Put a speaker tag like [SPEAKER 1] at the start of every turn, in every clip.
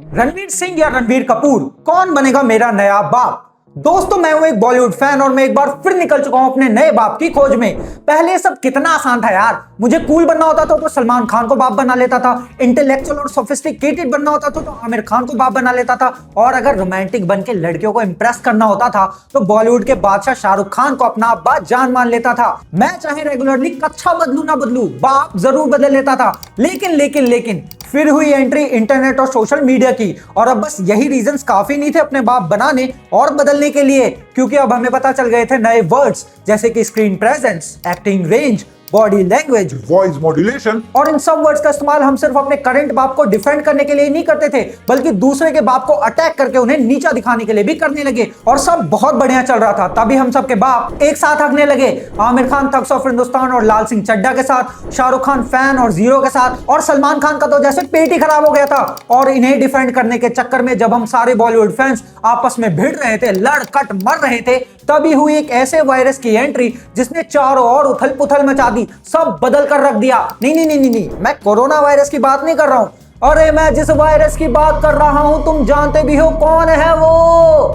[SPEAKER 1] रणवीर सिंह या रणबीर कपूर, कौन बनेगा मेरा नया बाप। दोस्तों, मैं हूं एक बॉलीवुड फैन और मैं एक बार फिर निकल चुका हूं अपने नए बाप की खोज में। पहले सब कितना आसान था यार। मुझे कूल बनना होता था तो सलमान खान को बाप बना लेता था, इंटेलेक्चुअल और सोफिस्टिकेटेड बनना होता था तो आमिर खान को बाप बना लेता था, और अगर रोमांटिक बन के लड़कियों को इंप्रेस करना होता था तो बॉलीवुड के बादशाह शाहरुख खान को अपना अब्बा जान मान लेता था। मैं चाहे रेगुलरली कच्छा बदलू ना बदलू, बाप जरूर बदल लेता था। लेकिन फिर हुई एंट्री इंटरनेट और सोशल मीडिया की, और अब बस यही रीजंस काफी नहीं थे अपने बाप बनाने और बदलने के लिए, क्योंकि अब हमें पता चल गए थे नए वर्ड्स जैसे कि screen presence, acting range, body language,
[SPEAKER 2] voice modulation.
[SPEAKER 1] और इन सब वर्ड्स का इस्तेमाल हम सिर्फ अपने करंट बाप को डिफेंड करने के लिए नहीं करते थे, बल्कि दूसरे के बाप को अटैक करके उन्हें नीचा दिखाने के लिए भी करने लगे। और सब बहुत बढ़िया चल रहा था, तभी हम सबके बाप एक साथ हकने लगे। आमिर खान थग्स ऑफ हिंदुस्तान और लाल सिंह चड्ढा के साथ, शाहरुख खान फैन और जीरो के साथ, और सलमान खान का तो जैसे पेट ही खराब हो गया था। और इन्हें डिफेंड करने के चक्कर में जब हम सारे बॉलीवुड फैंस आपस में भिड़ रहे थे, लड़ कट मर रहे थे, तभी हुई एक ऐसे वायरस की एंट्री जिसने चारों ओर उथल पुथल मचा दी, सब बदल कर रख दिया। नहीं, मैं कोरोना वायरस की बात नहीं कर रहा हूं। अरे मैं जिस वायरस की बात कर रहा हूं तुम जानते भी हो कौन है वो।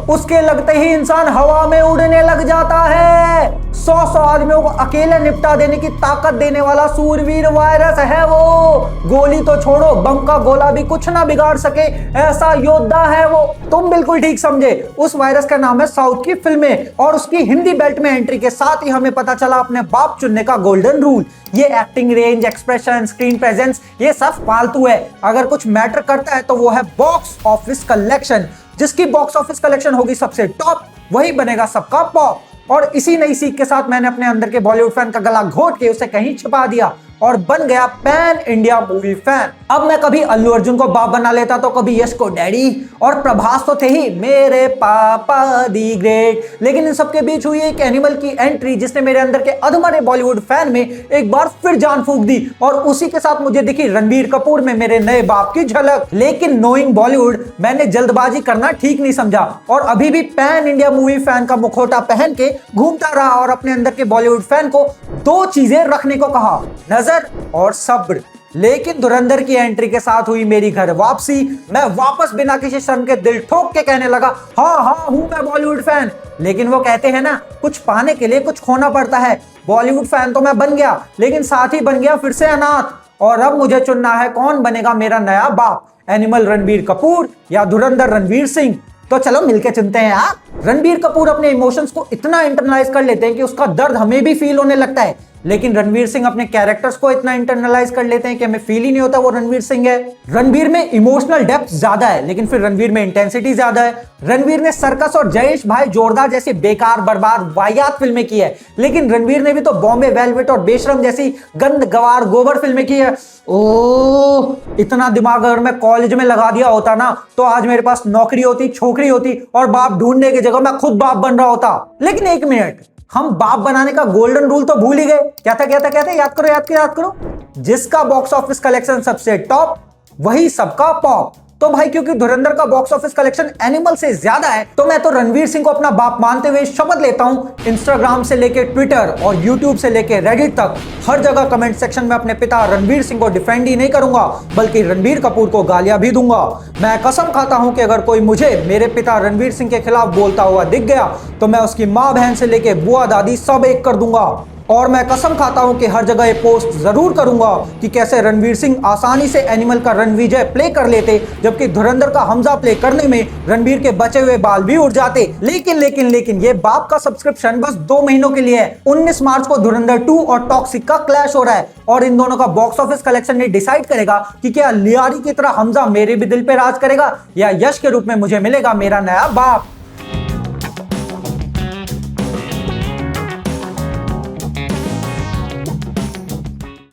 [SPEAKER 1] उसके लगते ही इंसान हवा में उड़ने लग जाता है। 100 आदमियों को अकेले निपटा देने की ताकत देने वाला सूरवीर वायरस है वो। गोली तो छोड़ो, बम का गोला भी कुछ ना बिगाड़ सके, ऐसा योद्धा है वो। तुम बिल्कुल ठीक समझे, उस वायरस का नाम है साउथ की फिल्में, और उसकी हिंदी बेल्ट में एंट्री के साथ ही हमें पता चला अपने बाप चुनने का गोल्डन रूल। ये acting range, expression, screen presence, ये सब फालतू है। अगर कुछ मैटर करता है तो वो है बॉक्स ऑफिस कलेक्शन। जिसकी बॉक्स ऑफिस कलेक्शन होगी सबसे टॉप, वही बनेगा सबका पॉप। और इसी नई सीख के साथ मैंने अपने अंदर के बॉलीवुड फैन का गला घोट के उसे कहीं छिपा दिया और बन गया पैन इंडिया मूवी फैन। अब मैं कभी अल्लू अर्जुन को बाप बना लेता तो कभी यश को डैडी, और प्रभास तो थे ही मेरे पापा दी ग्रेट। लेकिन इन सबके बीच हुई एक एनिमल की एंट्री जिसने मेरे अंदर के अधमरे बॉलीवुड फैन में एक बार फिर जान फूंक दी, और उसी के साथ मुझे दिखी रणबीर कपूर में मेरे नए बाप की झलक। लेकिन नोइंग बॉलीवुड, मैंने जल्दबाजी करना ठीक नहीं समझा और अभी भी पैन इंडिया मूवी फैन का मुखौटा पहन के घूमता रहा और अपने अंदर के बॉलीवुड फैन को दो चीजें रखने को कहा, नजर और सब्र। लेकिन धुरंधर की एंट्री के साथ हुई मेरी घर वापसी। मैं वापस बिना किसी शर्म के दिल ठोक के कहने लगा, हाँ हूं मैं बॉलीवुड फैन। लेकिन वो कहते हैं ना, कुछ पाने के लिए कुछ खोना पड़ता है। बॉलीवुड फैन तो मैं बन गया, लेकिन साथ ही बन गया फिर से अनाथ। और अब मुझे चुनना है कौन बनेगा मेरा नया बाप, एनिमल रणबीर कपूर या धुरंधर रणवीर सिंह। तो चलो मिलके चुनते हैं यार। रणबीर कपूर अपने इमोशंस को इतना इंटरनलाइज कर लेते हैं कि उसका दर्द हमें भी फील होने लगता है, लेकिन रणवीर सिंह अपने कैरेक्टर्स को इतना इंटरनलाइज कर लेते हैं कि हमें फील ही नहीं होता वो रणवीर सिंह है। रणवीर में इमोशनल डेप्थ ज्यादा है, लेकिन फिर रणवीर में इंटेंसिटी ज्यादा है। रणवीर ने सर्कस और जयेश भाई जोरदार जैसी बेकार बर्बाद वाहियात फिल्में की है, लेकिन रणवीर ने भी तो बॉम्बे वेलवेट और बेशरम जैसी गंद गवार गोबर फिल्में की है। ओह, इतना दिमाग अगर मैं कॉलेज में लगा दिया होता ना, तो आज मेरे पास नौकरी होती, छोकरी होती, और बाप ढूंढने की जगह मैं खुद बाप बन रहा होता। लेकिन एक मिनट, हम बाप बनाने का गोल्डन रूल तो भूल ही गए। क्या था याद करो। जिसका बॉक्स ऑफिस कलेक्शन सबसे टॉप, वही सबका पॉप। तो भाई, क्योंकि धुरंधर का बॉक्स ऑफिस कलेक्शन एनिमल से ज्यादा है, तो मैं तो रणवीर सिंह को अपना बाप मानते हुए शपथ लेता हूं, इंस्टाग्राम से लेके ट्विटर और यूट्यूब से लेके रेडिट तक हर जगह कमेंट सेक्शन में अपने पिता रणवीर सिंह को डिफेंड ही नहीं करूंगा, बल्कि रणबीर कपूर को गालियां भी दूंगा। मैं कसम खाता हूं कि अगर कोई मुझे मेरे पिता रणवीर सिंह के खिलाफ बोलता हुआ दिख गया तो मैं उसकी माँ बहन से लेके बुआ दादी सब एक कर दूंगा। और मैं कसम खाता हूं कि हर जगह ये पोस्ट जरूर करूंगा कि कैसे रणवीर सिंह आसानी से एनिमल का रणविजय प्ले कर लेते, जबकि धुरंधर का हमजा प्ले करने में रणवीर के बचे हुए बाल भी उड़ जाते। लेकिन ये बाप का सब्सक्रिप्शन बस 2 महीनों के लिए है। 19 मार्च को धुरंधर 2 और टॉक्सिक का क्लैश हो रहा है, और इन दोनों का बॉक्स ऑफिस कलेक्शन ने डिसाइड करेगा कि क्या लियारी की तरह हमजा मेरे भी दिल पे राज करेगा, या यश के रूप में मुझे मिलेगा मेरा नया बाप।